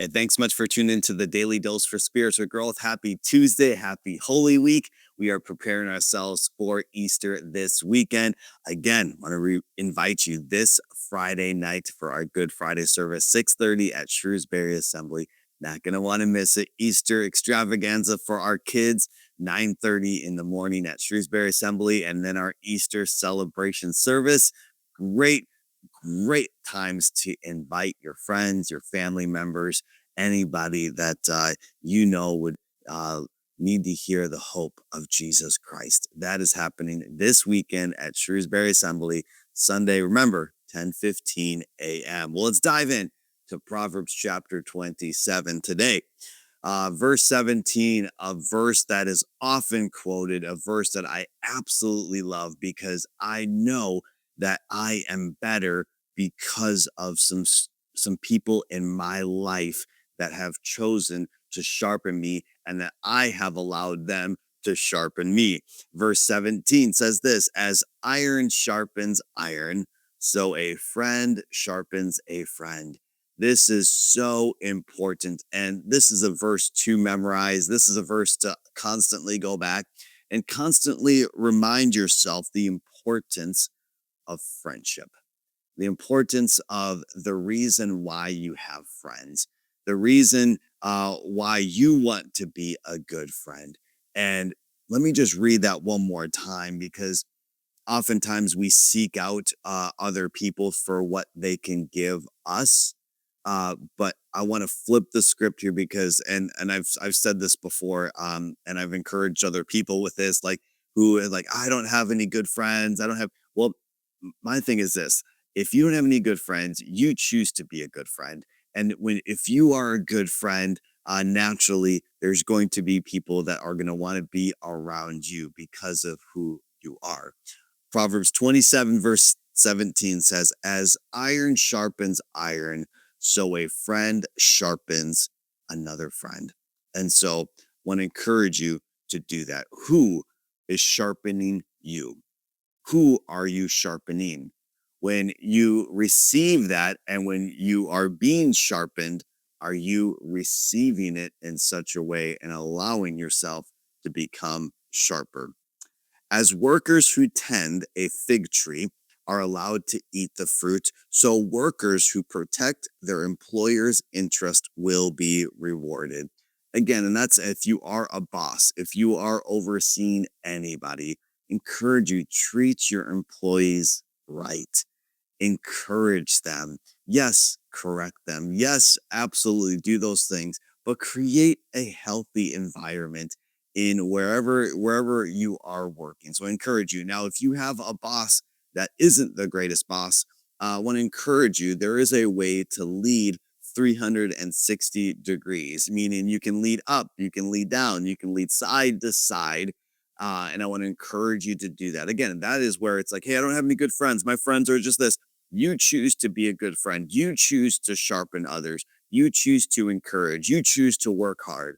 And thanks much for tuning into the Daily Dose for Spiritual Growth. Happy Tuesday. Happy Holy Week. We are preparing ourselves for Easter this weekend. Again, want to invite you this Friday night for our Good Friday service, 6:30 at Shrewsbury Assembly. Not going to want to miss it. Easter extravaganza for our kids, 9:30 in the morning at Shrewsbury Assembly. And then our Easter celebration service. Great great times to invite your friends, your family members, anybody that would uh, need to hear the hope of Jesus Christ. That is happening this weekend at Shrewsbury Assembly, Sunday. Remember, 10:15 a.m. Well, let's dive in to Proverbs chapter 27 today. Verse 17, a verse that is often quoted, a verse that I absolutely love because I know that I am better because of some people in my life that have chosen to sharpen me and that I have allowed them to sharpen me. Verse 17 says this, as iron sharpens iron, so a friend sharpens a friend. This is so important. And this is a verse to memorize. This is a verse to constantly go back and constantly remind yourself the importance of friendship, the importance of the reason why you have friends, the reason why you want to be a good friend. And let me just read that one more time because oftentimes we seek out other people for what they can give us. But I want to flip the script here because, and I've said this before, and I've encouraged other people with this, like who are like, I don't have any good friends. I don't have. Well, my thing is this: if you don't have any good friends, you choose to be a good friend, and if you are a good friend, naturally there's going to be people that are going to want to be around you because of who you are. Proverbs 27, verse 17 says, as iron sharpens iron, so a friend sharpens another friend. And so I want to encourage you to do that. Who is sharpening you? Who are you sharpening? When you receive that and when you are being sharpened, are you receiving it in such a way and allowing yourself to become sharper? As workers who tend a fig tree are allowed to eat the fruit, so workers who protect their employer's interest will be rewarded. Again, and that's if you are a boss, if you are overseeing anybody, encourage you, treat your employees right, encourage them. Yes, correct them. Yes, absolutely do those things, but create a healthy environment in wherever you are working. So I encourage you. Now, if you have a boss that isn't the greatest boss, I want to encourage you. There is a way to lead 360 degrees, meaning you can lead up, you can lead down, you can lead side to side. And I want to encourage you to do that. Again, that is where it's like, hey, I don't have any good friends. My friends are just this. You choose to be a good friend. You choose to sharpen others. You choose to encourage. You choose to work hard.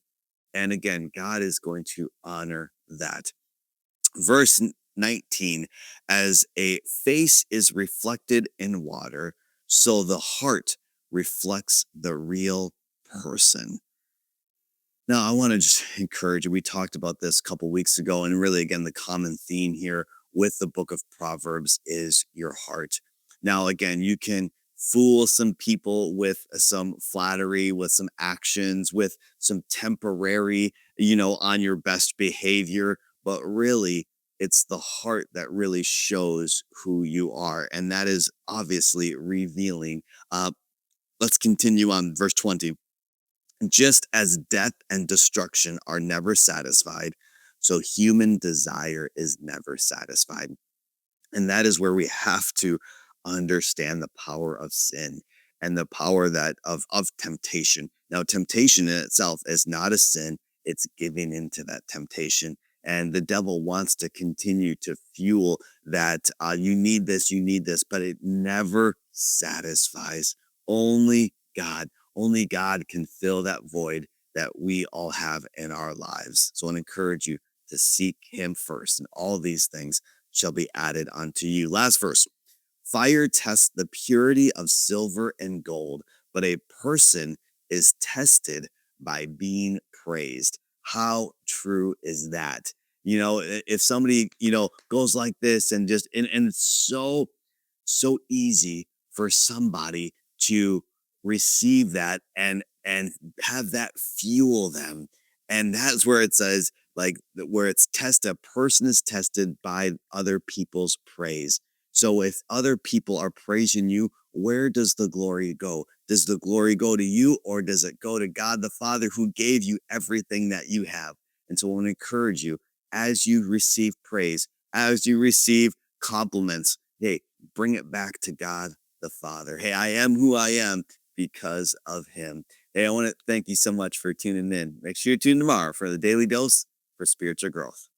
And again, God is going to honor that. Verse 19, as a face is reflected in water, so the heart reflects the real person. Now, I want to just encourage you. We talked about this a couple weeks ago, and really, again, the common theme here with the book of Proverbs is your heart. Now, again, you can fool some people with some flattery, with some actions, with some temporary, on your best behavior, but really, it's the heart that really shows who you are. And that is obviously revealing. Let's continue on verse 20. Just as death and destruction are never satisfied, so human desire is never satisfied. And that is where we have to understand the power of sin and the power that of temptation. Now, temptation in itself is not a sin, it's giving into that temptation. And the devil wants to continue to fuel that you need this, but it never satisfies. Only God, only God can fill that void that we all have in our lives. So I want to encourage you to seek him first, and all these things shall be added unto you. Last verse. Fire tests the purity of silver and gold, but a person is tested by being praised. How true is that? If somebody, goes like this and and it's so easy for somebody to receive that and have that fuel them. And that's where it says, like, where it's tested, a person is tested by other people's praise. So if other people are praising you, where does the glory go? Does the glory go to you, or does it go to God the Father who gave you everything that you have? And so I want to encourage you, as you receive praise, as you receive compliments, hey, bring it back to God the Father. Hey, I am who I am because of him. Hey, I want to thank you so much for tuning in. Make sure you tune tomorrow for the Daily Dose for Spiritual Growth.